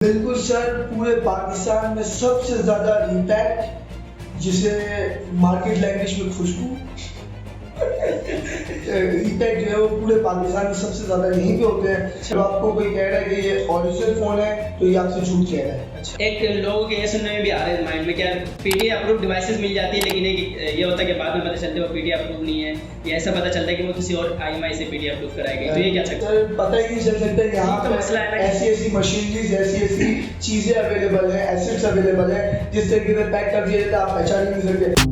बिल्कुल सर, पूरे पाकिस्तान में सबसे ज़्यादा इम्पैक्ट, जिसे मार्केट लैंग्वेज में खुशबू इम्पैक्ट जो है वो पूरे पाकिस्तान में सबसे ज़्यादा यहीं पे होते हैं। जब आपको कोई कह रहा है कि ये ओरिजिनल फ़ोन है तो ये आपसे झूठ कह रहा है। अच्छा, एक लोगों के ये सुनने में भी आ रहा है माइंड में क्या पीटीए अप्रूव डिवाइसेस मिल जाती है, लेकिन ये होता है कि बाद में पता चलता है वो पीटीए अप्रूव नहीं है, या ऐसा पता चलता है कि वो किसी और आईएमआई से पीटीए अप्रूव कराएगी। तो ये क्या सकता है? सर पता ही नहीं चल सकता। यहाँ तो मसला है ना, ऐसी मशीनरीज, ऐसी चीज़ें अवेलेबल हैं, एसेट्स अवेलेबल हैं, जिस तरीके से पैक कर दिया जाता है आप पहचान ही नहीं सकते।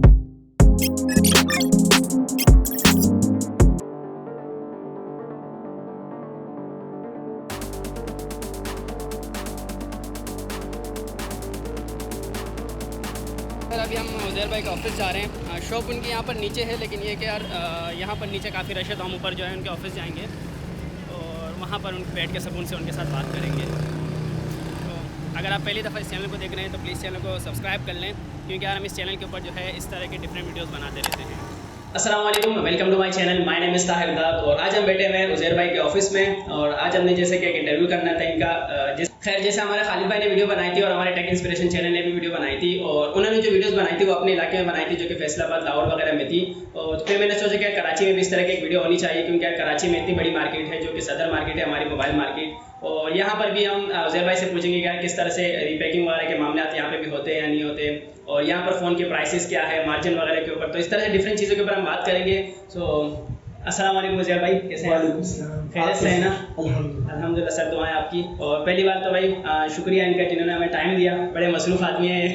सर अभी हम उज़ैर भाई के ऑफिस जा रहे हैं। शॉप उनकी यहाँ पर नीचे है, लेकिन ये कि यार यहाँ पर नीचे काफ़ी रश है, तो हम ऊपर जो है उनके ऑफिस जाएंगे और वहाँ पर उनके बैठ के सुकून से उनके साथ बात करेंगे। तो अगर आप पहली दफ़ा इस चैनल को देख रहे हैं तो प्लीज़ चैनल को सब्सक्राइब कर लें, क्योंकि यार हम इस चैनल के ऊपर जो है इस तरह के डिफरेंट वीडियोज़ बनाते रहते हैं। अस्सलाम वालेकुम, welcome to my channel. My name is Tahir Dad और आज हम बैठे हुए हैं उज़ैर भाई के ऑफिस में और आज हमने जैसे कि एक इंटरव्यू करना था इनका। जैसे हमारे खालिद भाई ने वीडियो बनाई थी और हमारे टेक इंस्पिरेशन चैनल ने भी वीडियो बनाई थी, और उन्होंने जो वीडियोस बनाई थी वो अपने इलाके में बनाई थी, जो कि फैसलाबाद, लाहौर वगैरह में थी। और फिर मैंने सोचा कि कराची में भी इस तरह की एक वीडियो होनी चाहिए, क्योंकि कराची में इतनी बड़ी मार्केट है जो कि सदर मार्केट है हमारी मोबाइल मार्केट, और यहाँ पर भी हम उज़ैर भाई से पूछेंगे कि किस तरह से रीपैकिंग वगैरह के मामले यहाँ पे भी होते हैं या नहीं होते, और यहाँ पर फ़ोन के प्राइसेस क्या है, मार्जिन वगैरह के ऊपर। तो इस तरह से डिफरेंट चीज़ों के ऊपर हम बात करेंगे। सो अस्सलाम वालेकुम उज़ैर भाई, कैसे हैं? खैरियत से है ना? अल्हम्दुलिल्लाह सर, दुआएं आपकी। और पहली बात तो भाई शुक्रिया इनका जिन्होंने हमें टाइम दिया, बड़े मसरूफ़ आदमी हैं।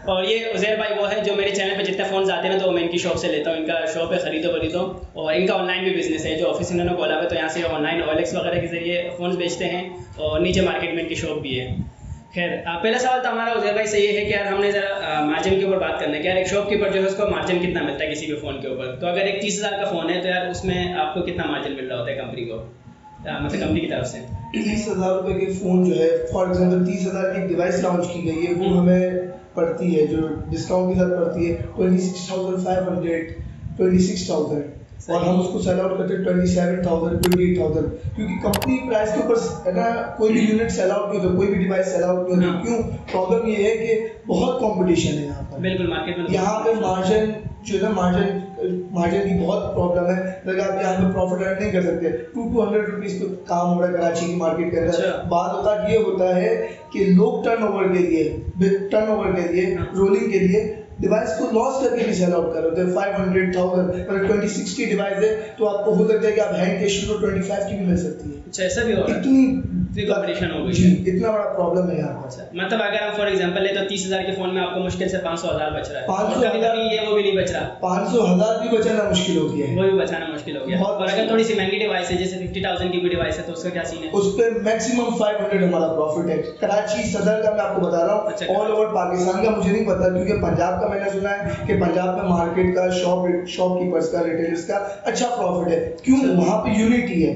और ये उज़ैर भाई वो है जो मेरे चैनल पे जितने फ़ोन्स आते हैं ना तो मैं इनकी शॉप से लेता हूँ। इनका शॉप है ख़रीदो, और इनका ऑनलाइन भी बिज़नेस है, जो ऑफिस इन्होंने खोला हुआ है, तो यहाँ से ऑनलाइन OLX वगैरह के ज़रिए फ़ोन्स बेचते हैं, और नीचे मार्केट में इनकी शॉप भी है। खैर, पहला सवाल तो हमारा उज़ैर भाई से ये है कि यार हमने ज़रा मार्जिन के ऊपर बात करना है कि यार एक शॉपकीपर जो है उसको मार्जिन कितना मिलता है किसी भी फ़ोन के ऊपर। तो अगर एक 30,000 का फ़ोन है तो यार उसमें आपको कितना मार्जिन मिल रहा होता है कंपनी को, मतलब कंपनी की तरफ से? 30,000 रुपये के फ़ोन जो है, फॉर एग्जाम्पल 30,000 की डिवाइस लॉन्च की गई है, वो हमें पड़ती है, जो डिस्काउंट के साथ पड़ती है 26,500, 26,000, और हम उसको सेल आउट करते हैं 27,000, 28,000, क्योंकि कंपनी प्राइस के ऊपर है ना कोई भी यूनिट सेल आउट नहीं होता, कोई भी डिवाइस सेल आउट नहीं होती। क्यों? प्रॉब्लम ये है कि बहुत कंपटीशन है यहाँ पर। बिल्कुल, मार्केट में यहाँ पे मार्जिन जो है ना, मार्जिन की बहुत प्रॉब्लम है। अगर आप यहाँ पे प्रॉफिट अर्न नहीं कर सकते, 200 रुपीज़ पे काम हो रहा है कराची की मार्केट के अंदर। बात ये होता है कि लोग टर्नओवर के लिए रोलिंग के लिए डिवाइस को लॉस करके भी सेल आउट कर रहे थे। 500,000 मतलब 2060 डिवाइस है तो आपको हो सकता है कि आप हैंड कैश को 25 की भी मिल सकती है। अच्छा, ऐसा भी हो रहा है? इतनी कंपटीशन हो गई जी, है, इतना बड़ा प्रॉब्लम है यहाँ पर। अच्छा, मतलब अगर हम फॉर एग्जांपल ले तो 30,000 के फ़ोन में आपको मुश्किल से 500,000 बच रहा है, 500,000 ये वो भी नहीं बच रहा, 500,000 भी बचाना मुश्किल हो गया है, वो भी बचाना मुश्किल हो गया। और अगर थोड़ी सी महंगी डिवाइस है जैसे 50,000 की भी डिवाइस है तो उसका क्या सीन है? उस पर मैक्सिमम 500 हमारा प्रॉफिट है। कराची सदर का मैं आपको बता रहा हूँ, अच्छा, ऑल ओवर पाकिस्तान का मुझे नहीं पता, क्योंकि पंजाब का मैंने सुना है कि पंजाब में मार्केट का शॉपकीपर्स का, रिटेलर्स का अच्छा प्रॉफिट है। क्यों? वहाँ पे यूनिटी है।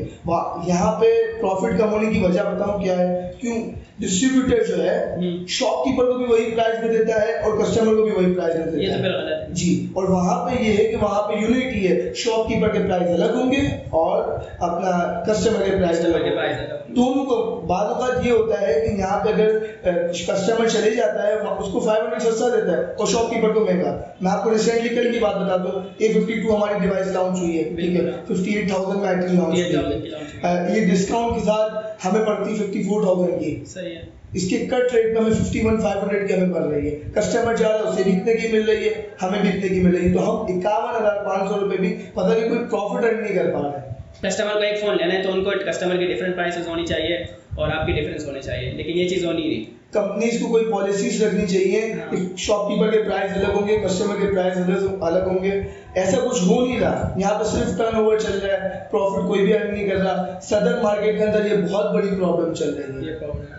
यहाँ पे प्रॉफिट कम होने की वजह बताऊँ क्या है? क्यों? डिस्ट्रीब्यूटर जो है शॉपकीपर को भी वही प्राइस में देता है और कस्टमर को भी वही प्राइस में देता है। ये तो फिर गलत है जी, और वहाँ पे ये है कि वहाँ पे यूनिटी है, शॉपकीपर के प्राइस अलग होंगे और अपना कस्टमर के प्राइस अलग होंगे। दोनों को बाद ये होता है कि यहाँ पे अगर कस्टमर चले जाता है उसको 500 सस्ता देता है और शॉपकीपर को महंगा। मैं आपको रिसेंटली कल की बात बता दूं, A52 हमारी डिवाइस लॉन्च हुई है, ठीक है, 58,000 में आईटी लॉन्च हुई है। ये डिस्काउंट के साथ हमें पड़ती 54,000 की। सही है। इसके कट रेट में हमें 51,500 की हमें पड़ रही है। कस्टमर जा रहा है उसे भी इतने की मिल रही है, हमें भी इतने की मिल रही है, तो हम 51,500 रुपये भी पता नहीं कोई प्रॉफिट अर्न नहीं कर पा रहे हैं। कस्टमर को एक फ़ोन लेना है तो उनको कस्टमर की डिफरेंट प्राइसेस होनी चाहिए और आपकी डिफरेंस होने चाहिए, लेकिन ये चीज़ हो नहीं रही। कंपनीज को कोई पॉलिसीज रखनी चाहिए कि शॉपकीपर के प्राइस अलग होंगे, कस्टमर के प्राइस अलग होंगे। ऐसा कुछ हो नहीं रहा। यहाँ पे सिर्फ टर्नओवर चल रहा है, प्रॉफिट कोई भी अर्न नहीं कर रहा। सदर मार्केट के अंदर ये बहुत बड़ी प्रॉब्लम चल रही है। ये प्रॉब्लम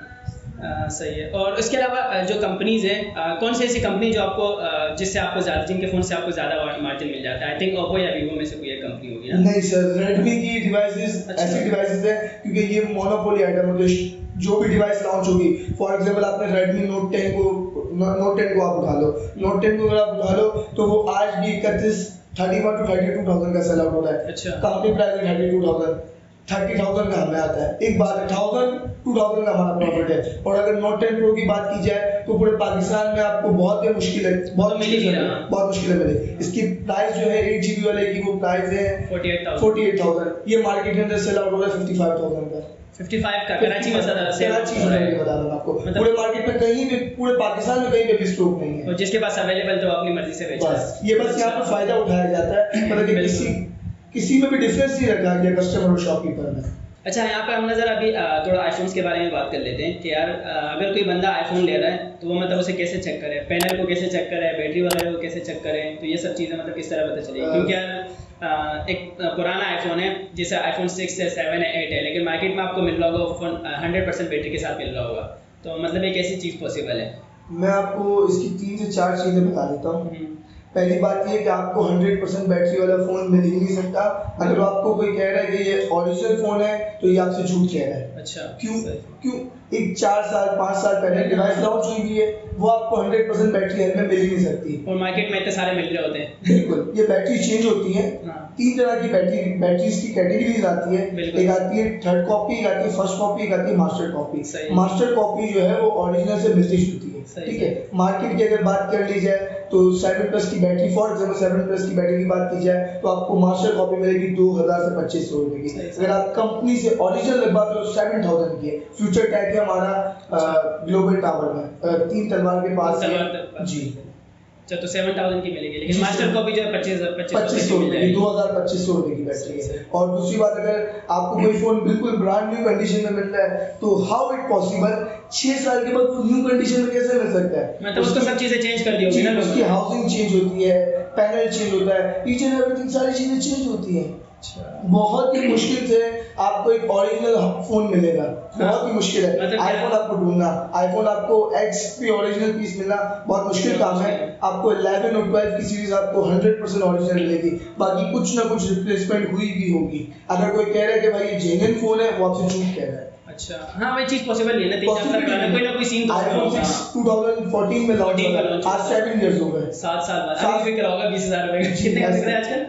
सही है। और इसके अलावा जो कंपनीज है, कौन सी ऐसी कंपनी जो आपको जिससे आपको ज़्यादा, जिनके फ़ोन से आपको ज़्यादा मार्जिन मिल जाता है? आई थिंक ओप्पो या वीवो में से कोई एक कंपनी होगी ना? नहीं सर, रेडमी की डिवाइसेस ऐसी डिवाइसेस है क्योंकि ये मोनोपोली आइटम है। जो भी डिवाइस लॉन्च होगी, फॉर एग्जांपल आपने Redmi Note 10 को आप उठा लो, Note 10 को अगर आप उठा लो तो वो आज भी 31 to 32,000 का सेल आउट हो रहा है। अच्छा, कंपनी प्राइस है 32,000। 30,000 का हमें आता है। एक बात है 1000-2000 का हमारा प्रॉफिट है। और अगर नोट 10 प्रो की बात की जाए तो पूरे पाकिस्तान में आपको बहुत ही मुश्किल है, बहुत मुश्किल है मिले। इसकी प्राइस जो है 8 GB वाले की वो प्राइस है 48,000। ये मार्केट के अंदर सेल आउट हो रहा है 55,000 का। 55 का कराची में सर कराची में बता रहा हूं आपको, पूरे मार्केट में कहीं भी, पूरे पाकिस्तान में कहीं पे भी स्टॉक नहीं है। और जिसके पास अवेलेबल तो अपनी मर्जी से बेचता बस ये बस यहाँ पर फायदा उठाया जाता है, मतलब कि किसी में भी डिफरेंस नहीं रखा गया कस्टमर और शॉपकीपर में। अच्छा, यहाँ पे हम नजर अभी थोड़ा आईफोन्स के बारे में बात कर लेते हैं कि यार अगर कोई बंदा आईफोन ले रहा है तो वो मतलब उसे कैसे चेक करे, पैनल को कैसे चेक करे, बैटरी वगैरह को कैसे चेक करें, तो ये सब चीज़ें मतलब किस तरह पता चलेगी? क्योंकि यार एक पुराना आईफोन है जैसे आईफोन 6 है, 7 है, 8 है, लेकिन मार्केट में आपको मिल रहा होगा फोन 100% बैटरी के साथ मिल रहा होगा, तो मतलब एक ऐसी चीज़ पॉसिबल है? मैं आपको इसकी 3 से 4 चीज़ें बता देता हूँ। पहली बात ये कि आपको 100% बैटरी वाला फोन मिल ही नहीं सकता। अगर आपको कोई कह रहा है कि ये ओरिजिनल फोन है तो ये आपसे झूठ कह रहा है। अच्छा, क्यों? एक 4 साल 5 साल पहले डिवाइस लॉन्च हुई भी है, वो आपको 100% बैटरी हेल्थ में मिल ही नहीं सकती। और मार्केट में इतने सारे मिल रहे होते हैं। बिल्कुल, ये बैटरी चेंज होती है। 3 तरह की बैटरीज की कैटेगरीज आती है। एक आती है थर्ड कॉपी, एक आती है फर्स्ट कॉपी, एक आती है मास्टर कॉपी। मास्टर कॉपी जो है वो ओरिजिनल से मिलती जुलती है, ठीक है। मार्केट की अगर बात कर ली जाए तो 7+ की बैटरी, फॉर एग्जाम्पल 7+ की बैटरी की बात की जाए तो आपको मास्टर कॉपी मिलेगी 2000 से 2500 रुपए की। अगर आप कंपनी से ओरिजिनल लगवा तो 7000 की है। फ्यूचर टैग है हमारा ग्लोबल टावर में 3 तलवार के पास जी। अच्छा, तो 7000 की मिलेगी, लेकिन मास्टर कॉपी जो है 2500 रुपए की, 2200 रुपए की बैटरी है। और दूसरी बात, अगर आपको कोई फोन बिल्कुल ब्रांड न्यू कंडीशन में मिल रहा है तो हाउ इट पॉसिबल 6 साल के बाद वो न्यू कंडीशन में कैसे मिल सकता है? मतलब उसको सब चीजें चेंज कर दी होगी ना, उसकी हाउसिंग चेंज होती है, पैनल चेंज होता है, ईच एंड एवरीथिंग सारी चीजें चेंज होती हैं। बहुत ही मुश्किल से आपको एक ओरिजिनल फोन मिलेगा, बहुत ही मुश्किल है। मतलब आईफोन आपको ढूंढना, आईफोन आपको X पे ओरिजिनल पीस मिलना बहुत मुश्किल काम है। आपको 11 और 12 की सीरीज आपको 100% ओरिजिनल मिलेगी, बाकी कुछ ना कुछ रिप्लेसमेंट हुई भी होगी। अगर कोई कह रहा है कि भाई ये जेन्युइन फोन है, वो आपसे झूठ कह रहा है। अच्छा, हाँ वही चीज पॉसिबल नहीं है ना, 3-4 साल पहले कोई ना कोई सीन तो आईफोन 6 2014 में लॉन्च हुआ, आज 7 इयर्स हो गए। 7 साल बाद अभी फिक्र होगा 20000 रुपए का। कितने का बिक रहा है आजकल?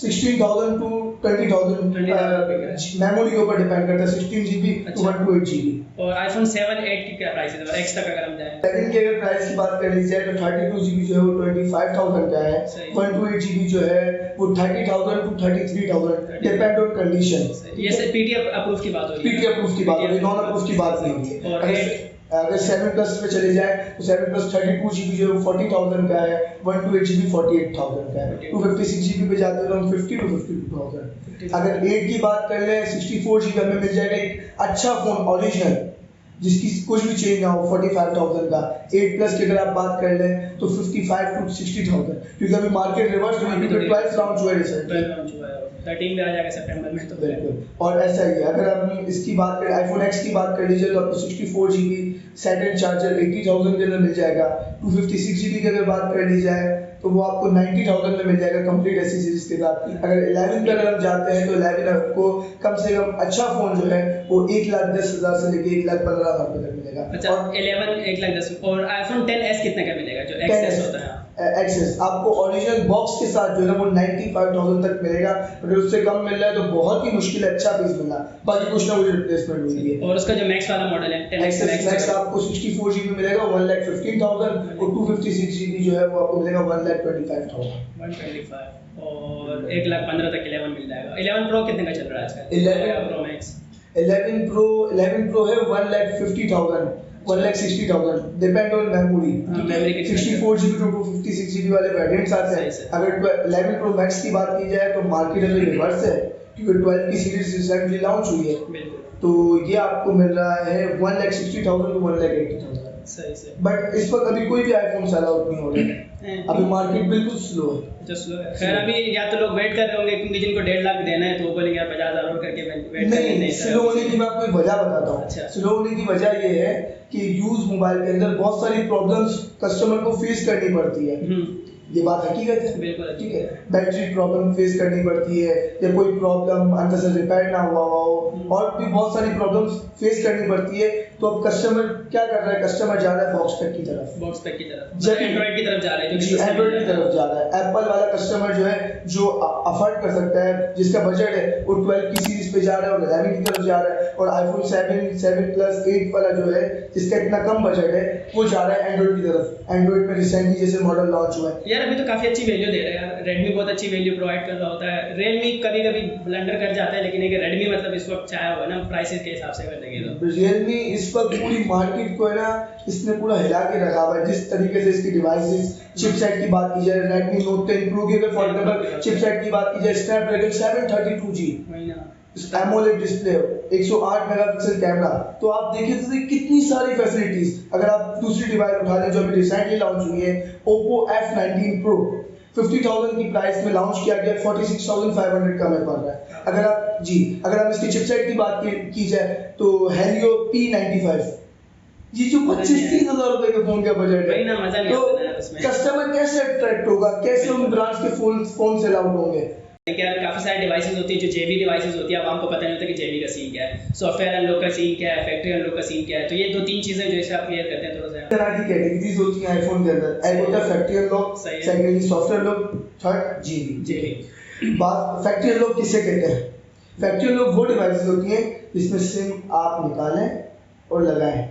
16,000 to 20,000 मेमोरी के ऊपर डिपेंड करता है, 16 GB to 128 GB। और आईफोन 7, 8 की क्या प्राइस है? एक्स तक अगर हम जाएं, 7 की अगर प्राइस की बात कर ली जाए तो 32 GB जो है वो 25,000 का है, 128 GB जो है वो 30,000 to 33,000, डिपेंड ऑन कंडीशन। ये से पीटीएफ अप्रूव की बात हो रही है, पीटीएफ अप्रूव की बात हो रही है, नॉन अप्रूव की बात नहीं है। और अगर 7+ पे चले जाए तो 7+ 32 GB जो है 40,000 का है, 128 GB 48,000 का है, 256 GB पे जाते हैं तो हम 50 to 52,000। अगर 8 की बात कर ले 64 GB हमें मिल जाएगा एक अच्छा फोन ओरिजिनल जिसकी कुछ भी चेंज ना हो 45,000 का। 8+ की अगर आप बात कर ले तो 55 to 60,000, क्योंकि अभी मार्केट रिवर्स हुई है, 12 लॉन्च हुआ है रिसेंटली, 13 में आ जाएगा सितंबर में तो बिल्कुल। और ऐसा ही है, अगर हम इसकी बात करें आईफोन X की बात कर लीजिए तो आपको 64 GB सैटर्न चार्जर 80,000 के अंदर मिल जाएगा। 256 GB की अगर बात कर ली जाए तो वो आपको 90,000 में मिल जाएगा कंप्लीट ऐसी सीरीज के साथ। अगर 11 पे अगर हम जाते हैं तो 11 आपको कम से कम अच्छा फोन जो है वो 1,10,000 से लेके 1,15,000 तक मिलेगा। अच्छा, और 11 1,10,000। और आईफोन 10s कितने का मिलेगा जो XS होता है? एक्सेस आपको ओरिजिनल बॉक्स के साथ जो है ना वो 95,000 तक मिलेगा। अगर उससे कम मिल रहा है तो बहुत ही मुश्किल है अच्छा पीस मिलना, बाकी कुछ ना कुछ रिप्लेसमेंट हुई है। और उसका जो मैक्स वाला मॉडल है 10x मैक्स आपको 64 GB मिलेगा 1,15,000, और 256 GB जो है वो आपको मिलेगा 1,25,000। 125 और 1,15,000 तक 11 मिल जाएगा। 11 प्रो कितने का चल रहा है आजकल? 11 प्रो मैक्स 11 प्रो है 1,50,000 1,60,000, depend on memory. 64 GB to 256 GB वाले वेरिएंट्स आते हैं। अगर 11 प्रो मैक्स की बात की जाए तो मार्केट अभी रिवर्स है, क्योंकि 12 की सीरीज रिसेंटली लॉन्च हुई है, तो ये आपको मिल रहा है 1,60,000 to 1,80,000। सही से। बट इस वक्त अभी कोई भी आईफोन सेल आउट नहीं हो रहा है, अभी मार्केट बिल्कुल स्लो है। जो स्लो है, खैर अभी या तो लोग वेट कर रहे होंगे क्योंकि जिनको 1.5 लाख देना है तो वो बोलेंगे यार 50,000 और करके वेट करेंगे। नहीं, स्लो होने की मैं आपको एक वजह बताता हूँ। अच्छा। स्लो होने की वजह ये है कि यूज मोबाइल के अंदर बहुत सारी प्रॉब्लम्स कस्टमर को फेस करनी पड़ती है। ये बात हकीकत है, बिल्कुल ठीक है। बैटरी प्रॉब्लम फेस करनी पड़ती है या कोई प्रॉब्लम अंदर से रिपेयर ना हुआ हो और भी बहुत सारी प्रॉब्लम्स फेस करनी पड़ती है। तो अब कस्टमर क्या कर रहा है, कस्टमर जा रहा है बॉक्स पैक की तरफ, बॉक्स पैक की तरफ, जब एंड्रॉइड की तरफ जा रहे हैं, जी एंड्रॉइड की तरफ जा रहा है। एप्पल वाला कस्टमर जो है, जो अफोर्ड कर सकता है, जिसका बजट है, वो 12 की सीरीज पे जा रहा है और 11 की तरफ जा रहा है। और आईफोन 7 प्लस 8 वाला जो है, जिसका इतना कम बजट है, वो जा रहा है एंड्रॉइड की तरफ। एंड्रॉइड में रिसेंटली जैसे मॉडल लॉन्च हुआ है यार, अभी तो काफी अच्छी वैल्यू दे रहे हैं यार। रेडमी बहुत अच्छी वैल्यू प्रोवाइड कर रहा होता है, रियलमी कभी कभी ब्लंडर कर जाता है, लेकिन एक रेडमी मतलब इस वक्त चाहे हुआ ना प्राइसेस के हिसाब से कर देंगे तो रियलमी इस वक्त पूरी मार्केट को है ना, इसने पूरा हिला के रखा हुआ है। जिस तरीके से इसकी डिवाइसेस, चिपसेट की बात की जाए, Redmi Note 10 Pro की अगर फॉर एग्जांपल चिपसेट की बात की जाए, Snapdragon 732G, AMOLED display, 108 megapixel camera, तो आप देखिए तो कितनी सारी फैसिलिटीज। अगर आप दूसरी डिवाइस उठा लें जो अभी रिसेंटली लॉन्च हुई है, Oppo F19 Pro 50,000 की प्राइस में लॉन्च किया गया, 46,500 का में पड़ रहा है। अगर आप इसकी चिपसेट की बात की जाए तो Helio P95, ये जो 25-30 हजार रुपए के फोन का बजट है, ना मजा नहीं आता है उसमें। कस्टमर कैसे अट्रैक्ट होगा, कैसे उन ब्रांड्स के फोन सेल आउट होंगे? यार काफी सारी डिवाइसेस होती है जो जेबी डिवाइसेस होती है, अब हमको पता नहीं होता कि जेबी का सीन क्या है, सॉफ्टवेयर अनलॉक का सीन क्या है, फैक्ट्री अनलॉक का सीन क्या है। तो ये दो तीन चीजें जो इसे आप क्लियर करते हैं थोड़ा सा। तरह की कैटेगरीज होती हैं आईफोन के अंदर, एक होता है factory unlock, secondly software unlock, third JB. बात फैक्ट्री अनलॉक किसे कहते हैं? फैक्ट्री अनलॉक वो डिवाइसेस होती हैं जिसमें सिम आप निकालें और लगाएं,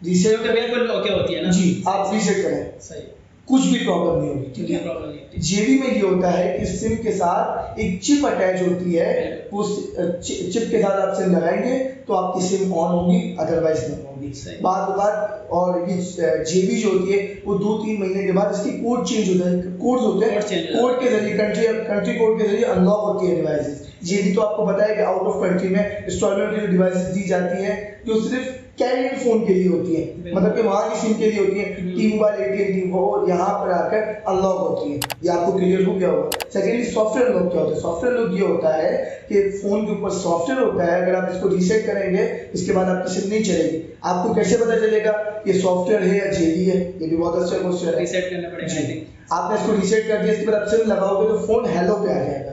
रीसेट तो बिल्कुल ओके होती है ना जी, आप रीसेट करें, सही, कुछ भी प्रॉब्लम नहीं होगी, ठीक है। प्रॉब्लम नहीं होती। जेबी में ये होता है कि सिम के साथ एक चिप अटैच होती है, वो चिप के साथ आप सिम लगाएंगे तो आपकी सिम ऑन होगी, अदरवाइज नहीं होगी। बात और ये जेबी जो होती है वो 2-3 महीने के बाद इसकी कोड चेंज होता है, कोड्स होते हैं, कोड के जरिए कंट्री कोड के जरिए अनलॉक होती है डिवाइसेस। जेबी तो आपको पता है कि आउट ऑफ कंट्री में इंस्टॉलमेंट की जो डिवाइसेस दी जाती हैं जो सिर्फ कैरियर फोन के लिए होती है, मतलब कि वहाँ की सिम के लिए होती है। टी मोबाइल, AT&T वो यहाँ पर आकर अनलॉक होती है। ये आपको क्लियर हो गया होगा। सेकेंडली सॉफ्टवेयर अनलॉक क्या होता है? सॉफ्टवेयर अनलॉक ये होता है कि फोन के ऊपर सॉफ्टवेयर होता है, अगर आप इसको रीसेट करेंगे इसके बाद आपकी सिम नहीं चलेगी। आपको कैसे पता चलेगा ये सॉफ्टवेयर है या जेबी है? ये भी बहुत अच्छा क्वेश्चन है। रीसेट करना पड़ेगा आई थिंक। आपने इसको रीसेट कर दिया, इसके बाद आप सिम लगाओगे तो फोन हेलो पे आ जाएगा,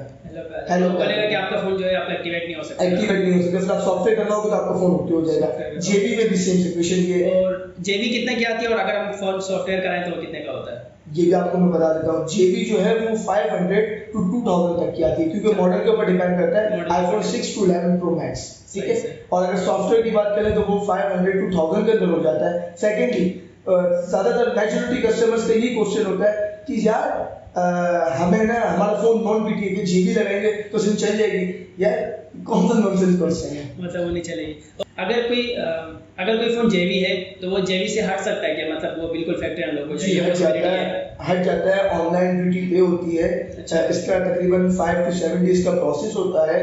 हेलो बोलेगा कि आपका फोन जो है आपका एक्टिवेट नहीं हो सकता, एक्टिवेट नहीं हो सकता। फिर आप सॉफ्टवेयर करना होगा तो आपका फोन एक्टिव हो जाएगा। जेबी में भी सेम सिचुएशन ये है। और जेबी कितने की आती है और अगर हम फोन सॉफ्टवेयर कराएं तो वो कितने का होता है? ये भी आपको मैं बता देता हूँ। जेबी जो है वो 500 to 2000 तक की आती है, क्योंकि मॉडल के ऊपर डिपेंड करता है, iPhone 6 to 11 Pro Max, ठीक है। और अगर सॉफ्टवेयर की बात करें तो वो 500 to 1000 के अंदर हो जाता है। सेकेंडली ज्यादातर मैच्योरिटी कस्टमर्स का ये क्वेश्चन होता है कि यार हमें ना हमारा फोन नॉन पीटी है, जेबी लगाएंगे तो सिम चल जाएगी। यार कौन सा नॉनसेंस क्वेश्चन है, मतलब वो नहीं चलेगी। अगर कोई फोन जेबी है तो वो जेबी से हट सकता है क्या? मतलब वो बिल्कुल फैक्ट्री अनलॉक हो जाएगा? हट जाता है। ऑनलाइन ड्यूटी पे होती है। इसका तकरीबन 5 to 7 डेज का प्रोसेस होता है।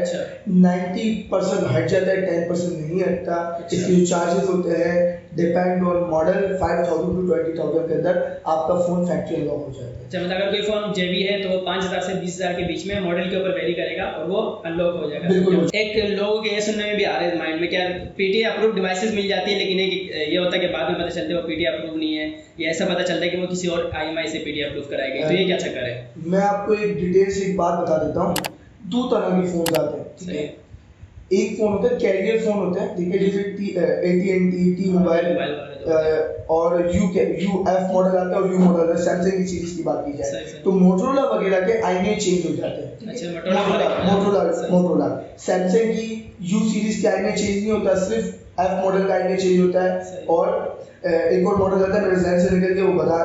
90% हट जाता है, 10% नहीं हटता। इसके जो चार्जेस होते हैं डिपेंड ऑन मॉडल, 5,000 to 20,000 के अंदर आपका फोन फैक्ट्री अनलॉक हो जाता है। अच्छा, मतलब अगर कोई फोन जेबी है तो वो 5,000 से 20,000 के बीच में मॉडल के ऊपर वेरी करेगा और वो अनलॉक हो जाएगा। बिल्कुल। एक लोगों के ये सुनने में भी आ रहा है माइंड में, क्या पीटी अप्रूव डिवाइसेस मिल जाती है, लेकिन ये होता है कि बाद में पता चलता है वो पीटी अप्रूव नहीं है, या ऐसा पता चलता है कि वो किसी और IMI से पीटी अप्रूव कराई गई। तो ये क्या चक्कर है? मैं आपको एक डिटेल से एक बात बता देता हूँ। 2 तरह के फोन आते हैं, ठीक है। एक फोन होता है कैरियर फोन होता है, ठीक है, जैसे AT&T, टी मोबाइल और UF मॉडल आता है और U मॉडल आता है। सैमसंग की सीरीज की बात की जाए तो मोटोरोला वगैरह के IMEI चेंज हो जाते हैं। अच्छा, मोटोरोला सैमसंग की U सीरीज के IMEI चेंज नहीं होता, सिर्फ F मॉडल का IMEI चेंज होता है। और एक और मॉडल आता है, मेरे जहन से निकल गया, वो बता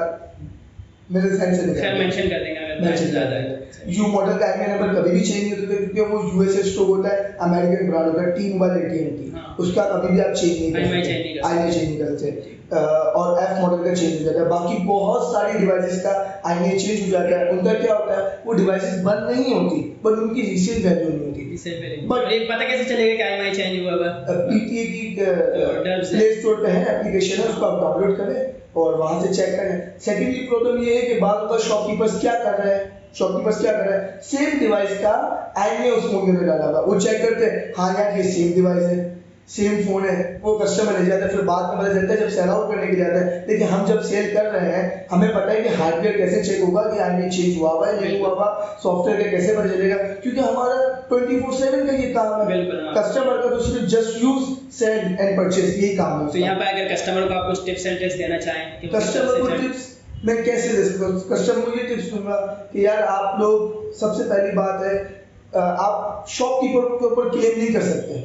मेरे जहन से निकल मेंशन कर देंगे अगर मेंशन ज़्यादा है। U मॉडल का IMEI नंबर कभी भी चेंज नहीं होता क्योंकि वो USA स्टॉक होता है, अमेरिकन ब्रांड होता है। टी मोबाइल, AT&T, उसका कभी भी आप चेंज नहीं कर सकते, IMEI चेंज नहीं कर सकते। और F मॉडल का चेंज हो जाता है। बाकी बहुत सारी डिवाइसेस का IMEI चेंज हो जाता है। उनका क्या होता है, वो डिवाइसेस बंद नहीं होती बट उनकी रीसेल वैल्यू नहीं होती। बट एक पता कैसे चलेगा कि IMEI चेंज हुआ है? PTA की प्ले स्टोर पे है, एप्लीकेशन है, उसको आप डाउनलोड करें और वहां से चेक करें। सेकेंडली प्रॉब्लम ये है कि बाद में शॉपकीपर्स क्या कर रहे हैं, सेम डिवाइस का IMEI उस फोन में डाला हुआ, वो चेक करते हैं हाँ यार ये सेम डिवाइस है, सेम फोन है, वो कस्टमर ले जाता है, फिर बाद में पता चलता है जब सेल आउट करने के लिए आता है। लेकिन हम जब सेल कर रहे हैं हमें पता है कि हार्डवेयर कैसे चेक होगा कि आगे चेंज हुआ हुआ है नहीं हुआ हुआ, सॉफ्टवेयर का कैसे पता चलेगा, क्योंकि हमारा 24/7 का ये काम है। कस्टमर का तो सिर्फ just use sell and purchase यही काम है। तो यहाँ पे अगर कस्टमर को आप कुछ टिप्स एंड ट्रिक्स देना चाहें कि कस्टमर को टिप्स मैं कैसे दे सकता हूँ? कस्टमर को ये टिप्स दूंगा कि यार आप लोग, सबसे पहली बात है आप शॉपकीपर के ऊपर क्लेम नहीं कर सकते।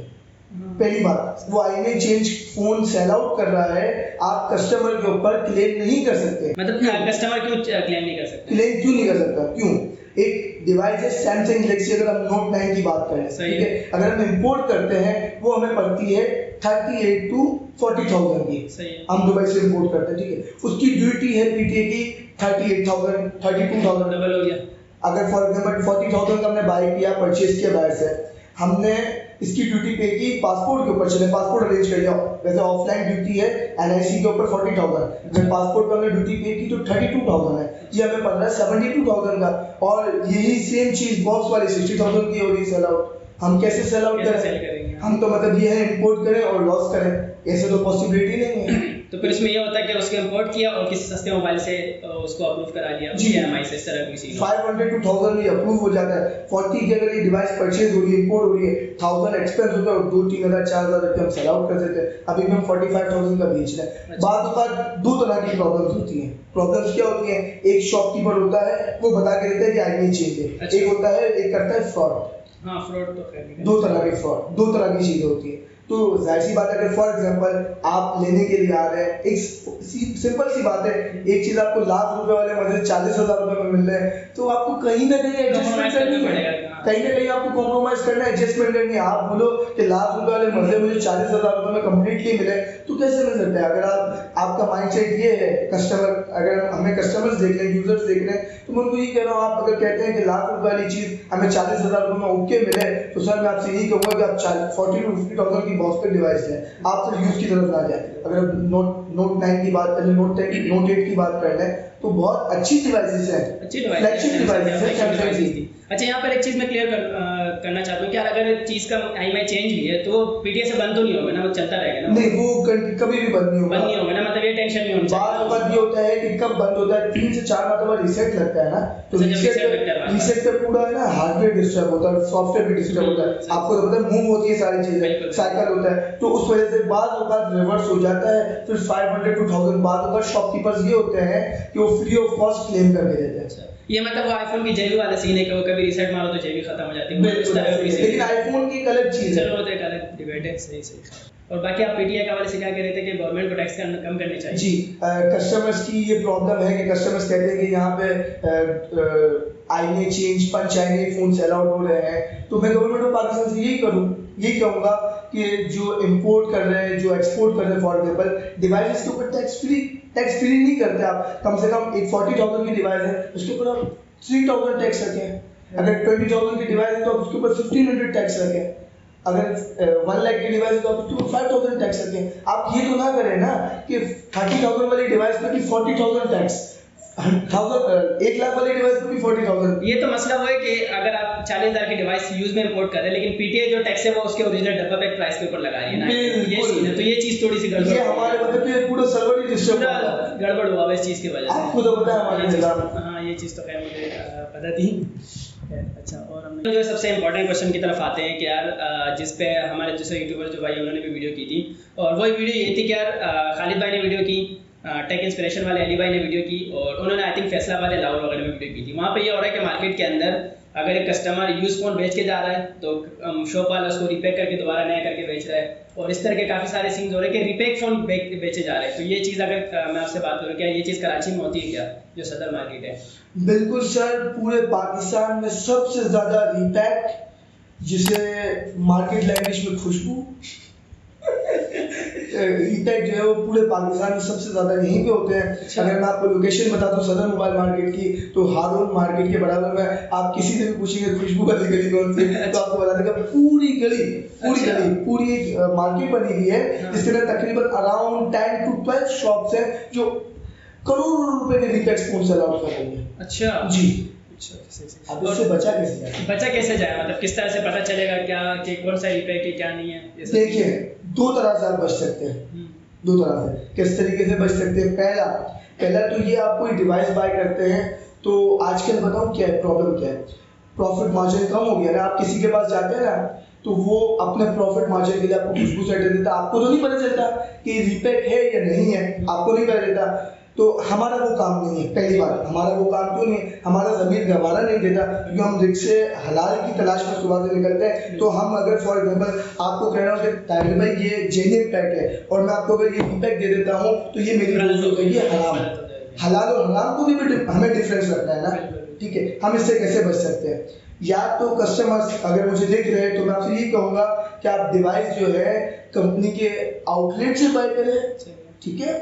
पहली बात, वो आईने चेंज फोन सेल आउट कर रहा है, आप कस्टमर के ऊपर क्लेम नहीं कर सकते। मतलब कस्टमर क्यों क्लेम नहीं कर सकते? क्लेम क्यों नहीं कर सकता? क्यों? एक डिवाइस है सैमसंग गैलेक्सी, अगर हम नोट 9 की बात करें, ठीक है, अगर हम इंपोर्ट करते हैं वो हमें पड़ती है 38 to 40,000 की, हम दुबई से इंपोर्ट करते हैं, ठीक है, उसकी ड्यूटी है पीटीए की 38,000 32,000, डबल हो गया। अगर फॉर एग्जांपल 40,000 का हमने बाय किया, परचेज किया बाहर से, हमने इसकी ड्यूटी पे की पासपोर्ट के ऊपर, चले पासपोर्ट अरेंज कर लिया, वैसे ऑफलाइन ड्यूटी है एनआईसी के ऊपर 40,000, जब पासपोर्ट पे हमने ड्यूटी पे की तो 32,000 है, ये हमें पड़ रहा है 72,000 का। और यही सेम चीज बॉक्स वाली 60,000 की हो रही सेल आउट। हम कैसे सेल आउट करें? हम तो मतलब ये है इंपोर्ट करें और लॉस करें, ऐसे तो पॉसिबिलिटी नहीं है। तो फिर इसमें ये होता है कि उसको इंपोर्ट किया और किसी सस्ते मोबाइल से उसको अप्रूव करा लिया EMI से, इस तरह की चीज 500 to 1000 में अप्रूव हो जाता है। 40 की अगर ये डिवाइस परचेज हो रही है, इंपोर्ट हो रही है, 1000 एक्सपेंस होता है और 2-3,000 4,000 रुपये हम सेल आउट कर देते हैं। अभी हम 45,000 का बेच रहे हैं। बाद दो तरह की प्रॉब्लम्स होती हैं। प्रॉब्लम्स क्या होती हैं? एक शॉपकीपर होता है, वो बता के देता है कि आईडी चेंज है। एक होता है, एक करता है फ्रॉड। हाँ, फ्रॉड तो खैर दो तरह के फ्रॉड, दो तरह की चीजें होती है। तो जाहिर सी बात है, अगर फॉर एग्जांपल आप लेने के लिए आ रहे हैं, एक सिंपल सी बात है, एक चीज आपको लाख रुपए वाले मजे 40,000 रुपए में मिल रहे हैं, तो आपको कहीं ना कहीं एडजस्टमेंट करनी है, कहीं ना कहीं आपको कॉम्प्रोमाइज करना है, एडजस्टमेंट करनी है। आप बोलो कि लाख रुपए वाले मजे मुझे 40,000 रुपए में कंप्लीटली मिले, तो कैसे मिल सकता है? अगर आपका माइंडसेट ये है, कस्टमर, अगर हमें कस्टमर्स देख रहे हैं, यूजर्स देख रहे हैं, तो मैं उनको ये कह रहा हूँ, आप अगर कहते हैं कि लाख रुपए वाली चीज हमें 40,000 रुपए में ओके मिले, तो सर मैं आपसे यही कहूंगा कि आप 40 to 50,000 की बॉक्स पे डिवाइस है, आप सिर्फ यूज की तरफ ना जाए। अगर नोट 9 की बात करें, नोट 8 की बात कर लें, तो बहुत अच्छी डिवाइसेस हैं, अच्छी डिवाइस, फ्लैगशिप डिवाइसेस हैं सैमसंग की। अच्छा, यहाँ पर एक चीज मैं क्लियर करना चाहता हूँ कि यार अगर चीज का EMI चेंज भी है तो पीटीए से बंद तो नहीं होगा ना, वो चलता रहेगा ना? नहीं, वो कभी भी बंद नहीं होगा। बंद नहीं होगा ना, मतलब ये टेंशन नहीं होनी चाहिए। बात ये होता है कि कब बंद होता है, 3 से 4 मरतबा रीसेट लगता है ना, तो रीसेट पे पूरा है ना हार्डवेयर डिस्टर्ब होता है, सॉफ्टवेयर भी डिस्टर्ब होता है, आपको तो पता है, मूव होती है सारी चीजें, साइकिल होता है, तो उस वजह से बाद रिवर्स हो जाता है। फिर 500 to 1000 बाद शॉपकीपर्स ये होते हैं कि वो फ्री ऑफ कॉस्ट क्लेम करके देते हैं। ये मतलब वो आईफोन की जेबी वाला सीन है कि वो कभी रीसेट मारो तो जेबी खत्म हो जाती है, लेकिन आईफोन की एक अलग चीज है। चलो वो तो एक अलग डिबेट है। सही। और बाकी आप पीटीए के हवाले से क्या कह रहे थे कि गवर्नमेंट को टैक्स कम करने चाहिए? जी, कस्टमर्स की ये प्रॉब्लम है कि कस्टमर्स कहते हैं कि यहाँ पे आईने चेंज, पंच आईने फोन सेल आउट हो रहे हैं, तो मैं गवर्नमेंट ऑफ पाकिस्तान से यही कहूँगा कि जो इंपोर्ट कर रहे हैं, जो एक्सपोर्ट कर रहे हैं, फॉर एग्जाम्पल डिवाइस के ऊपर टैक्स फ्री नहीं करते आप। कम से कम एक 40,000 की डिवाइस है, उसके ऊपर आप 3,000 टैक्स रखें। अगर 20,000 की डिवाइस है तो आप उसके ऊपर 1,500 टैक्स रखें। अगर 1 लाख की डिवाइस है तो आप उसके ऊपर 5,000 टैक्स रखें। आप ये तो ना करें ना कि 30,000 वाली डिवाइस पर भी 40,000 टैक्स, 1 लाख वाली डिवाइस पर भी 40,000। ये तो मसला वो है कि अगर आप 40,000 की डिवाइस यूज में इंपोर्ट कर रहे हैं, लेकिन पीटीए जो टैक्स है वो उसके ओरिजिनल डब्बा पैक प्राइस के ऊपर लगा रही है ना, ये चीज है। तो ये चीज थोड़ी सी गड़बड़, ये हमारे मतलब कि पूरा सर्वर ही डिस्टर्ब हुआ, गड़बड़ हुआ इस चीज की वजह से। आपको तो पता है हमारे निजाम। हाँ, ये चीज तो खैर मुझे पता थी। अच्छा, और हम जो सबसे इम्पोर्टेंट क्वेश्चन की तरफ आते हैं कि यार जिस पे हमारे दूसरे यूट्यूबर जो भाई उन्होंने भी वीडियो की थी, और वही वीडियो ये थी कि यार खालिद भाई ने वीडियो की, टेक इंस्पिरेशन वाले अली भाई ने वीडियो की, और उन्होंने आई थिंक फैसलाबाद या लाहौर वगैरह में वीडियो की थी। वहाँ पे ये हो रहा है कि मार्केट के अंदर अगर एक कस्टमर यूज फ़ोन बेच के जा रहा है तो शॉप वाला उसको रिपेक करके दोबारा नया करके बेच रहा है, और इस तरह के काफ़ी सारे सीन्स हो रहे हैं कि रिपेक फ़ोन बेचे जा रहे हैं। तो ये चीज़ अगर मैं आपसे बात करूँ, क्या ये चीज़ कराची में होती है क्या, जो सदर मार्केट है? बिल्कुल सर, पूरे पाकिस्तान में सबसे ज़्यादा रिपेक, जिसे मार्केट लैंग्वेज में खुशबू रिपेक जो है वो पूरे पाकिस्तान में सबसे ज़्यादा यहीं पे होते हैं। अगर मैं आपको लोकेशन बता दूं सदर मोबाइल मार्केट की, तो हारून मार्केट के बराबर में आप किसी से भी पूछेंगे खुशबू वाली गली कौन सी, तो आपको बता देगा पूरी पूरी एक मार्केट बनी हुई है जिसके अंदर तकरीबन अराउंड 10 to 12 शॉप्स हैं जो करोड़ों रुपए के रिपेक्स फोन सेल आउट कर रही है। अच्छा जी। अब इससे बचा कैसे जाए, मतलब किस तरह से पता चलेगा क्या कि कौन सा रिपेक है क्या नहीं है? देखिए, दो तरह से आप बच सकते हैं, दो तरह से। किस तरीके से बच सकते हैं? पहला तो ये, आप कोई डिवाइस बाय करते हैं तो आजकल बताऊँ क्या है प्रॉब्लम, क्या है, प्रॉफिट मार्जिन कम हो गया ना। आप किसी के पास जाते हैं ना तो वो अपने प्रॉफिट मार्जिन के लिए आपको खुशबू सेट देता, आपको तो नहीं पता चलता कि रिपेक है या नहीं है, आपको नहीं पता चलता। तो हमारा वो काम नहीं है, पहली बात हमारा वो काम क्यों नहीं है, हमारा ज़मीर गवारा नहीं देता, क्योंकि हम रिक्शे हलाल की तलाश में सुबह से निकलते हैं। तो हम अगर फॉर एग्जांपल आपको कह रहा हूँ कि ताहिर भाई ये जेन्युइन पैक है और मैं आपको अगर ये पैक दे देता हूँ तो ये मेरी रोज़ हो गई, ये हराम है। हलाल और हराम को भी हमें डिफरेंस रखना है ना, ठीक है। हम इससे कैसे बच सकते हैं? या तो कस्टमर्स अगर मुझे देख रहे हैं तो मैं आपसे यही कहूँगा कि आप डिवाइस जो है कंपनी के आउटलेट से बाय करें, ठीक है,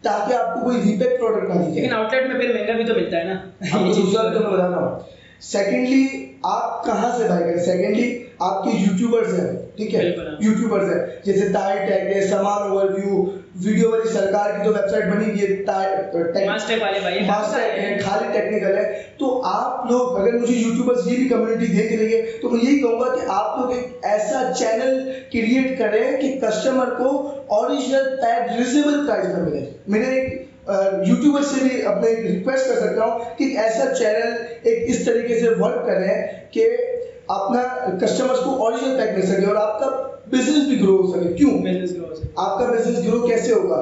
ताकि आपको कोई रीपेक प्रोडक्ट ना दिखे। लेकिन आउटलेट में फिर महंगा भी तो मिलता है ना। आपको दूसरा तो मैं बता रहा हूँ। सेकेंडली आप कहाँ से बाय करें? सेकेंडली आपके यूट्यूबर्स हैं, ठीक है, यूट्यूबर्स हैं जैसे ताहिर टेक है, समान ओवरव्यू, वीडियो वाली सरकार की तो वेबसाइट बनी हुई है, मास्टर वाले भाई है, खाली टेक्निकल है। तो आप लोग अगर मुझे यूट्यूबर्स ये भी कम्युनिटी देख रही है तो मैं यही कहूँगा कि आप लोग एक ऐसा चैनल क्रिएट करें कि कस्टमर को ओरिजिनल पैक रिजनेबल प्राइस में मिले। मैंने एक यूट्यूबर से भी अपने रिक्वेस्ट कर सकता हूँ कि ऐसा चैनल एक इस तरीके से वर्क करें कि अपना कस्टमर्स को ओरिजिनल पैक मिल सके और आपका बिजनेस भी ग्रो हो सके। क्यों बिजनेस ग्रो हो सके? आपका बिजनेस ग्रो कैसे होगा?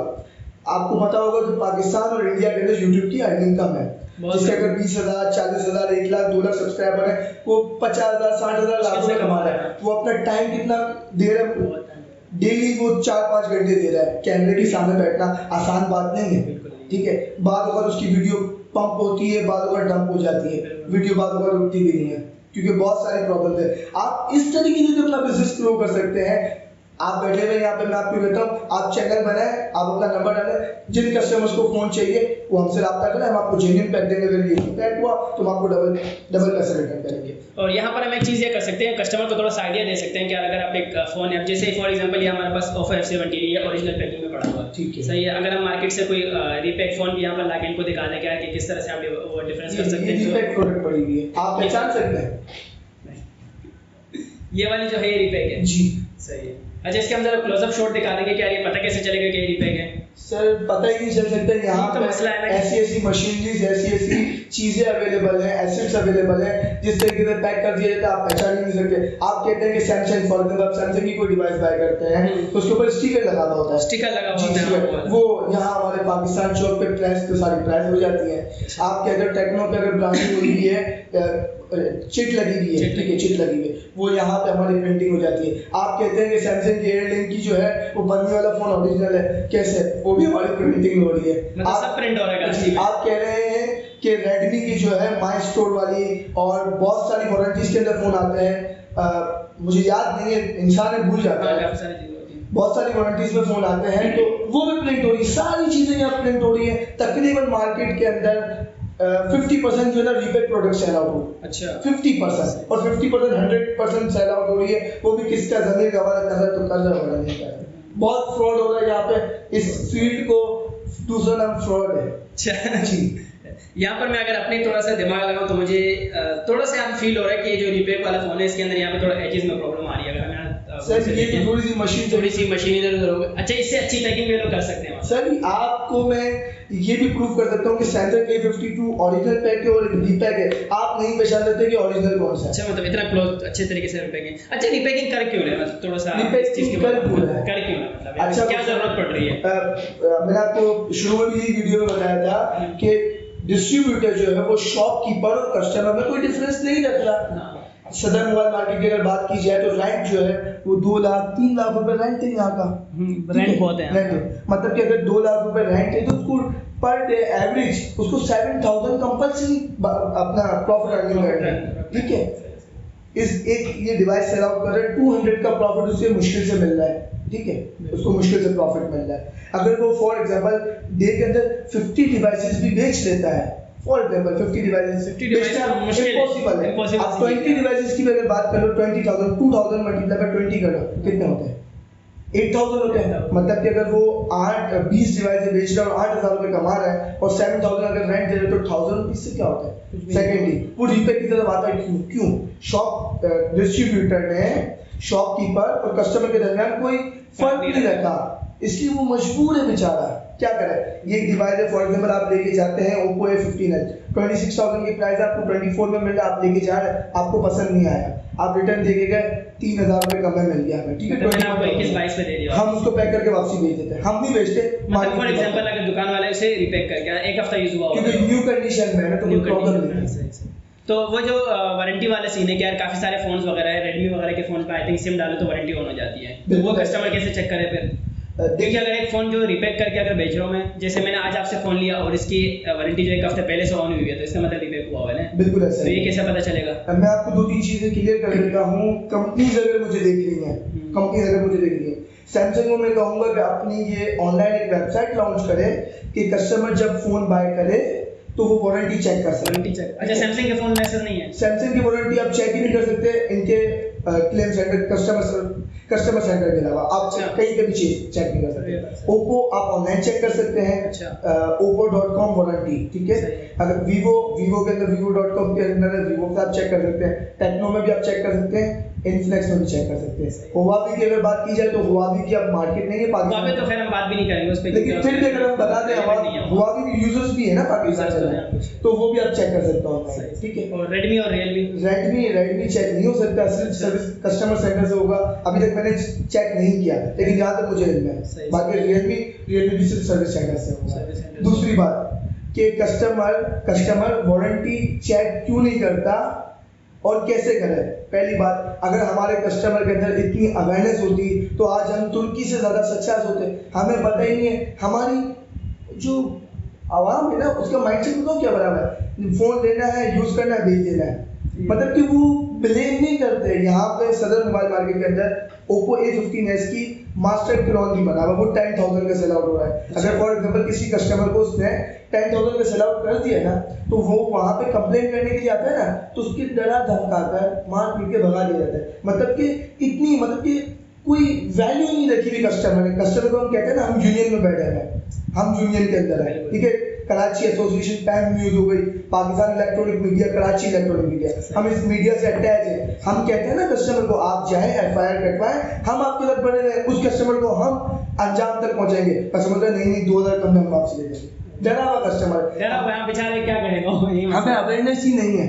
आपको पता होगा कि पाकिस्तान और इंडिया के अंदर यूट्यूब की अर्निंग कम है, जिसके अगर 20,000, 40,000, 1 लाख, 2 लाख सब्सक्राइबर है, वो 50,000, 60,000 लाखों में कमा रहा है। वो अपना टाइम कितना दे रहा है? डेली वो 4-5 घंटे दे रहा है। कैमरे के सामने बैठना आसान बात नहीं है, ठीक है। बाद अगर उसकी वीडियो पंप होती है, बाद अगर डंप हो जाती है, वीडियो बाद अगर उठती भी नहीं है, क्योंकि बहुत सारी प्रॉब्लम है। आप इस तरीके से अपना बिजनेस ग्रो कर सकते हैं। आप बैठे हुए यहाँ पे, मैं आपको कहता हूँ, आप चैनल बनाए, आप अपना नंबर डालें, जिन कस्टमर्स को फोन चाहिए वो हमसे रब्ता करें, हम आपको जेन्युइन पैक देंगे। अगर ये पैक हुआ तो हम आपको डबल पैसे रिटर्न करेंगे। और यहाँ पर हम एक चीज़ ये कर सकते हैं, कस्टमर को थोड़ा सा आइडिया दे सकते हैं कि अगर आप एक फ़ोन है, जैसे फॉर एग्जांपल ये हमारे पास Oppo F17 ये ओरिजिनल पैकिंग में पड़ा हुआ है, ठीक है, सही है। अगर हम मार्केट से कोई रीपैक फ़ोन भी यहाँ पर लाके इनको दिखा दें क्या कि किस तरह से आप वो डिफरेंस कर सकते हैं। रीपैक प्रोडक्ट पड़ी हुई है, आप पहचान सकते हैं। ये वाली जो है ये रीपैक है जी, सही है। अच्छा, इसके हम जरा क्लोजअप शॉट दिखा देंगे, क्या ये पता कैसे चलेगा कि ये रीपैक है? सर पता ही नहीं चल सकता। यहाँ तो मसला है ना, ऐसी मशीनरीज, ऐसी चीजें अवेलेबल हैं, एसेट्स अवेलेबल हैं, जिस तरीके से पैक कर दिया जाता है आप पहचान ही नहीं सकते। आप कहते हैं कि सैमसंग, फॉर एग्जांपल आप सैमसंग की कोई डिवाइस बाय करते हैं तो उसके ऊपर स्टिकर लगा हुआ होता है, स्टिकर लगा हुआ होता है, वो यहाँ हमारे पाकिस्तान चौक पे प्राइस पे सारी प्राइस हो जाती है। आप कहते हो टेक्नो पे अगर ब्रांडिंग हुई है, चिट लगी हुई है, ठीक है, चिट लगी हुई है, वो यहाँ पे हमारी प्रिंटिंग हो जाती है। आप कहते हैं कि सैमसंग की एयरलिंक की जो है वो बंदी वाला फोन ओरिजिनल है, कैसे? वो भी हमारी प्रिंटिंग हो रही है, मतलब सब प्रिंट हो रहा है। आप कह रहे हैं कि रेडमी की जो है माई स्टोर वाली और बहुत सारी वारंटीज के अंदर फोन आते हैं, मुझे याद नहीं है, इंसान है भूल जाता है, बहुत सारी वारंटीज में फोन आते हैं तो वो भी प्रिंट हो रही है, सारी चीजें यहाँ प्रिंट हो रही है। तकरीबन मार्केट के अंदर 50% जो है ना रीपेक प्रोडक्ट सेल आउट हो, अच्छा 50%, और 50% 100% सेल आउट हो रही है, वो भी किसका ज़मीर गवारा कर रहा है तो कर्जा वगैरह नहीं कर रहा है। बहुत फ्रॉड हो रहा है यहाँ पे, इस फील्ड को दूसरा नाम फ्रॉड है। अच्छा जी, यहाँ पर मैं अगर अपने थोड़ा सा दिमाग लगाऊं तो मुझे थोड़ा सा यहाँ फील हो रहा है कि ये जो रीपेक वाला फोन है इसके अंदर यहाँ पे थोड़ा एजेस में प्रॉब्लम आ रही है। अगर मैं सर ये तो थोड़ी सी मशीन इधर उधर हो गई। अच्छा, इससे अच्छी पैकिंग भी लोग कर सकते हैं सर। आपको मैं ये भी प्रूव कर सकता हूँ कि सैमसंग A52 ओरिजिनल पैक है और रीपैक है, आप नहीं पहचान सकते कि ओरिजिनल कौन सा है। अच्छा, मतलब इतना क्लोज अच्छे तरीके से रीपैकिंग। अच्छा, रीपैकिंग कर क्यों रहे हैं? मतलब थोड़ा सा रीपैकिंग कर क्यों रहा है, कर क्यों रहा है, मतलब अच्छा क्या जरूरत पड़ रही है? मैंने आपको शुरू में भी वीडियो में बताया था कि डिस्ट्रीब्यूटर जो है वो शॉपकीपर और कस्टमर में कोई डिफरेंस नहीं रख रहा। सदर मोबाइल मार्केट की अगर बात की जाए तो रेंट जो है वो 2 लाख 3 लाख रुपए रेंट है यहाँ का, रेंट बहुत है, मतलब कि अगर 2 लाख रुपए रेंट है तो उसको पर डे एवरेज उसको 7,000 कंपल्सरी अपना प्रॉफिट अर्निंग करना है, ठीक है। इस एक ये डिवाइस सेल आउट कर रहे हैं, 200 का प्रॉफिट उससे मुश्किल से मिल रहा है, ठीक है, उसको मुश्किल से प्रॉफिट मिल रहा है। अगर वो फॉर एग्जांपल डे के अंदर 50 डिवाइसेस भी बेच लेता है, फॉर एग्जांपल 50 डिवाइसेस बेचना इम्पॉसिबल है। आप 20 डिवाइसेस की अगर बात कर लो, 20,000 2000 मल्टीप्लाई बाय 20 करो, कितने होते हैं? 8,000 होते हैं। मतलब कि अगर वो 20 डिवाइसेस बेच रहा है और 8,000 रुपए कमा रहा है और 7,000 अगर रेंट दे रहे तो 1,000 रुपीज से क्या होता है? सेकेंडली वो रीपैक की तरफ आता है। क्यों? शॉप डिस्ट्रीब्यूटर ने शॉपकीपर और कस्टमर के दरमियान कोई फर्क नहीं रखा, इसलिए वो मजबूर है बेचारा, क्या करे। ये एक डिवाइस है, फॉर एग्जांपल आप लेके जाते हैं Oppo A15 26,000 की प्राइस है, आपको 24 में मिल रहा है, आप लेके जा रहे हैं, आपको पसंद नहीं आया, आप रिटर्न दे के गए, 3,000 रुपए कम में मिल गया हमें, ठीक है, तो मैंने आपको 21-22 में दे दिया, हम उसको पैक करके वापसी भेज देते हैं, हम नहीं बेचते। मतलब फॉर एग्जांपल अगर दुकान वाले उसे रिपैक करके एक हफ्ता यूज हुआ क्योंकि न्यू कंडीशन में है ना, तो कोई प्रॉब्लम नहीं है। तो वो जो वारंटी वाले सीन है कि यार काफी सारे फोन्स वगैरह है, रेडमी वगैरह के फोन पे आई थिंक सिम डालो तो वारंटी ऑन हो जाती है, तो वो कस्टमर कैसे चेक करे फिर? देखिए अगर एक फोन जो रिपैक करके अगर बेच रहा हूँ मैं, जैसे मैंने आज आपसे फोन लिया और इसकी वारंटी जो एक हफ्ते पहले से ऑन हुई है, तो इसका मतलब रिपैक हुआ है ना? बिल्कुल ऐसा तो ये कैसे पता चलेगा? मैं आपको 2-3 चीजें क्लियर कर देता हूँ। कंपनीज अगर मुझे देख रही हैं, कंपनीज अगर मुझे देख रही हैं, सैमसंग को मैं कहूँगा कि अपनी ये ऑनलाइन एक वेबसाइट लॉन्च करे कि कस्टमर जब फोन बाय करे तो वो वारंटी चेक कर सकते। वारंटी चेक, अच्छा सैमसंग के फोन में ऐसा नहीं है? सैमसंग की वारंटी आप चेक ही नहीं कर सकते इनके क्लेम सेंटर कस्टमर सेंटर के अलावा, आप कहीं पे भी चेक नहीं कर सकते। ओप्पो आप ऑनलाइन चेक कर सकते हैं, oppo.com वारंटी, ठीक है। अगर वीवो के अंदर vivo.com के अंदर वीवो का आप चेक कर सकते हैं, टेक्नो में भी आप चेक कर सकते हैं, इन्फिनिक्स में भी चेक कर सकते हैं। हुआवी की अगर बात की जाए तो हुआवी की अब मार्केट नहीं है पाकिस्तान में, तो खैर हम बात भी नहीं करेंगे उस पे, लेकिन फिर भी अगर हम बता दें हुआवी के यूजर्स भी है ना पाकिस्तान में, तो वो भी आप चेक कर सकते हो, ठीक है। और रेडमी और रेडमी चेक नहीं हो सकता, सिर्फ सर्विस कस्टमर सेंटर से होगा। अभी तक मैंने चेक नहीं किया, लेकिन जहाँ तक मुझे इल्म है, बाकी रियलमी भी सिर्फ सर्विस सेंटर से होगा। दूसरी बात कि कस्टमर वारंटी चेक क्यों नहीं करता और कैसे करे? पहली बात, अगर हमारे कस्टमर के अंदर इतनी अवेयरनेस होती तो आज हम तुर्की से ज़्यादा सक्सेस होते। हमें पता ही नहीं है, हमारी जो आवाम है ना उसका माइंडसेट तो क्या बराबर है, फ़ोन लेना है, यूज़ करना है, भेज देना है, मतलब कि वो ब्लेम नहीं करते। यहाँ पे सदर मोबाइल मार्केट के अंदर Oppo A15s की मास्टर क्लोन भी बना हुआ, वो 10,000 का सेल आउट हो रहा है। अगर फॉर एग्जांपल किसी कस्टमर को उसने 10,000 का सेल आउट कर दिया ना, तो वो वहाँ पे कंप्लेंट करने के लिए आता है ना, तो उसके डरा धमका कर मार पीट के भगा दिया जाता है। मतलब कि कोई वैल्यू नहीं रखी हुई कस्टमर को। हम कहते हैं ना, हम यूनियन में बैठे हैं, हम यूनियन के अंदर है, ठीक है। कराची एसोसिएशन पैम न्यूज़ हो गई, Pakistan electronic media, Karachi electronic media, हम इस मीडिया से अटैच है। हम कहते हैं ना कस्टमर को आप जाएं FIR कटवाएं, हम आपके साथ बने रहे, उस कस्टमर को हम अंजाम तक पहुंचाएंगे। कस्टमर का नहीं 2000 कम में हम वापस ले जाएंगे। डरा हुआ कस्टमर, डरा हुआ बेचारे क्या करेगा, हमें अवेयरनेस ही नहीं है।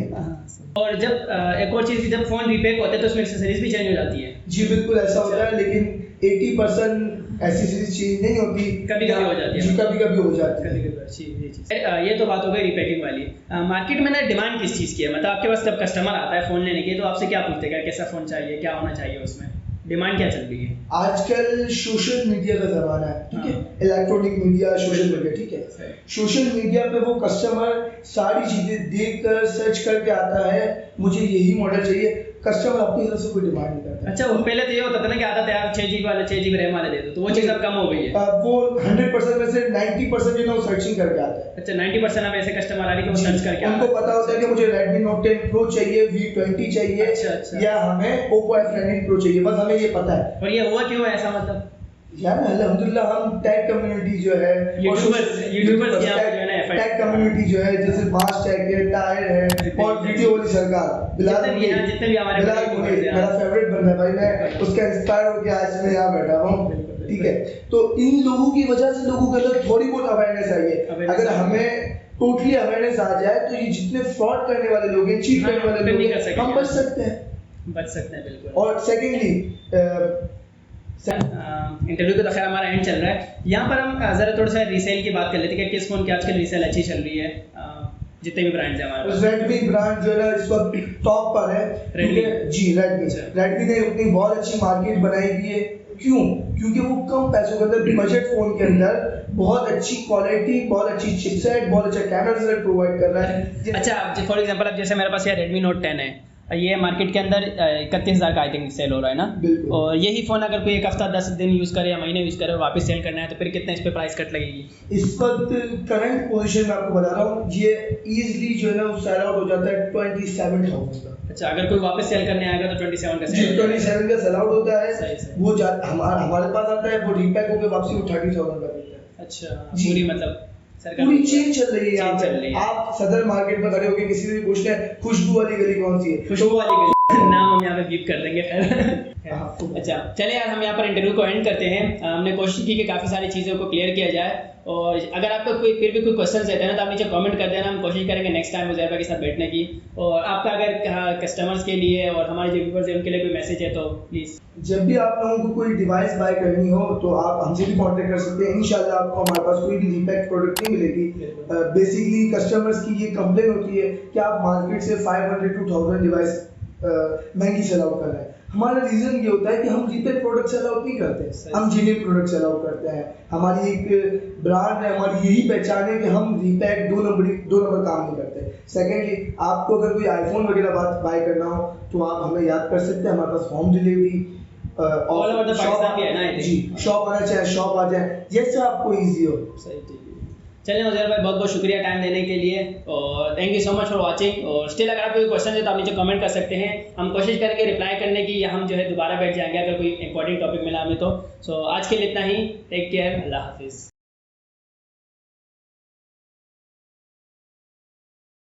और जब एक और चीज़, जब फोन रिपैक होते हैं तो उसमें एक्सेसरीज भी चेंज हो जाती है। जी बिल्कुल ऐसा होता है, लेकिन 80% एक्सेसरीज चेंज नहीं होती, कभी हो जाती है, जी कभी हो जाती है। ये तो बात हो गई रिपैकिंग वाली। मार्केट में ना डिमांड किस चीज़ की है, मतलब आपके पास जब कस्टमर आता है फ़ोन लेने के, तो आपसे क्या पूछते हैं, कैसा फ़ोन चाहिए, क्या होना चाहिए, उसमें डिमांड क्या चल रही है? आजकल सोशल मीडिया का ज़माना है, ठीक है, इलेक्ट्रॉनिक मीडिया, सोशल मीडिया, ठीक है। सोशल मीडिया पे वो कस्टमर सारी चीज़ें देख कर सर्च करके आता है, मुझे यही मॉडल चाहिए। कस्टमर अपनी तरफ से कोई डिमांड नहीं करता। अच्छा, वो पहले तो ये होता था ना कि आता था यार 6 GB वाला 6 GB रैम वाले दे दो, तो वो चीज़ अब कम हो गई है। वो 100% में से 90% जो है वो सर्चिंग करके आता है। अच्छा, 90% अब ऐसे कस्टमर आ रहे हैं कि वो सर्च करके आता है। उनको पता होता है कि मुझे Redmi Note 10 Pro चाहिए, V20 चाहिए, अच्छा। या हमें Oppo F19 Pro चाहिए, बस हमें ये पता है। और ये हुआ क्यों है ऐसा, मतलब यार अल्हम्दुलिल्लाह हम टेक कम्युनिटी जो है, यूट्यूबर्स टेक कम्युनिटी जो है, जैसे मास टेक है, टायर है, और वीडियो वाली सरकार, जितने भी हमारे मेरा फेवरेट बंदा है भाई, मैं उसका इंस्पायर होकर आज मैं यहाँ बैठा हूँ, ठीक है। तो इन लोगों की वजह से लोगों के अंदर थोड़ी बहुत अवेयरनेस आई है। अगर हमें टोटली अवेयरनेस आ जाए तो ये जितने फ्रॉड करने वाले लोग हैं, चीट करने वाले लोग हैं, हम बच सकते हैं बिल्कुल। और सेकेंडली इंटरव्यू का तो खैर हमारा एंड चल रहा है, यहाँ पर हम ज़रा थोड़ा सा रीसेल की बात कर लेते हैं कि किस फ़ोन की आजकल रीसेल अच्छी चल रही है। जितने भी ब्रांड्स हैं हमारे पास, Redmi ब्रांड जो है ना इस वक्त टॉप पर है। Redmi ने अपनी बहुत अच्छी मार्केट बनाई हुई है। क्यों? क्योंकि वो कम पैसों के अंदर बजट फोन के अंदर बहुत अच्छी क्वालिटी, बहुत अच्छी चिपसेट, बहुत अच्छा कैमरा रिजल्ट प्रोवाइड कर रहा है। अच्छा, फॉर एग्जांपल अब जैसे मेरे पास ये Redmi Note 10 है, ये मार्केट के अंदर 31,000 का आई थिंक सेल हो रहा है ना, और यही फ़ोन अगर कोई एक हफ्ता 10 दिन यूज़ करे या महीने यूज़ करे और वापस सेल करना है, तो फिर कितना इस पे प्राइस कट लगेगी? इस वक्त करंट पोजीशन में आपको बता रहा हूँ, ये इजीली जो है ना वो सेल आउट हो जाता है 27,000 का। अच्छा, अगर कोई वापस सेल करने आएगा तो 27 का सेल 27 का सेल आउट होता है। सही। वो हमारे पास आता है, वो रीपैक होकर वापसी वो 30,000 का देता है। अच्छा, पूरी मतलब पूरी चेन चल रही है यहाँ चल रही पे। है। आप सदर मार्केट में खड़े होकर किसी भी पूछते हैं खुशबू वाली गली कौन सी है, खुशबू वाली गली, नाम हम यहाँ पे बीप कर देंगे। खैर अच्छा चले यार, हम यहाँ पर इंटरव्यू को एंड करते हैं। हमने कोशिश की कि काफ़ी सारी चीज़ों को क्लियर किया जाए, और अगर आपका कोई फिर भी कोई क्वेश्चन रहते हैं ना तो आप नीचे कमेंट कर देना, हम कोशिश करेंगे नेक्स्ट टाइम उज़ैर भाई के साथ बैठने की। और आपका अगर कस्टमर्स के लिए और हमारे जो व्यूअर्स हैं उनके लिए कोई मैसेज है तो प्लीज़। जब भी आप लोगों को कोई डिवाइस बाय करनी हो तो आप हमसे भी कांटेक्ट कर सकते हैं। इंशाल्लाह आपको हमारे पास कोई भी डिफेक्ट प्रोडक्ट नहीं मिलेगी। बेसिकली कस्टमर्स की ये कंप्लेन होती है कि आप मार्केट से 500 to 1000 डिवाइस महंगी सेल आउट कर रहे हैं। हमारा रीजन ये होता है कि हम रिपेयर प्रोडक्ट सेल आउट नहीं करते, हम जेन्युइन प्रोडक्ट सेल आउट करते हैं। हमारी एक ब्रांड है, हमारी यही पहचान है कि हम रीपैक दो नंबर काम नहीं करते। सेकेंडली, आपको अगर कोई आईफोन वगैरह बाय करना हो तो आप हमें याद कर सकते हैं, हमारे पास home delivery all over the Pakistan भी है ना। जी, शॉप आना चाहे शॉप आ जाए, जैसे आपको इजी हो। सही, ठीक है। चलिए उज़ैर भाई, बहुत बहुत शुक्रिया टाइम देने के लिए, और thank you so much for watching. और स्टिल अगर आपको कोई क्वेश्चन है तो आप नीचे कमेंट कर सकते हैं, हम कोशिश करेंगे रिप्लाई करने की, या हम जो है दोबारा बैठ जाएंगे अगर कोई इंपॉर्टेंट टॉपिक मिला हमें तो। सो आज के लिए इतना ही, टेक केयर, अल्लाह हाफिज़।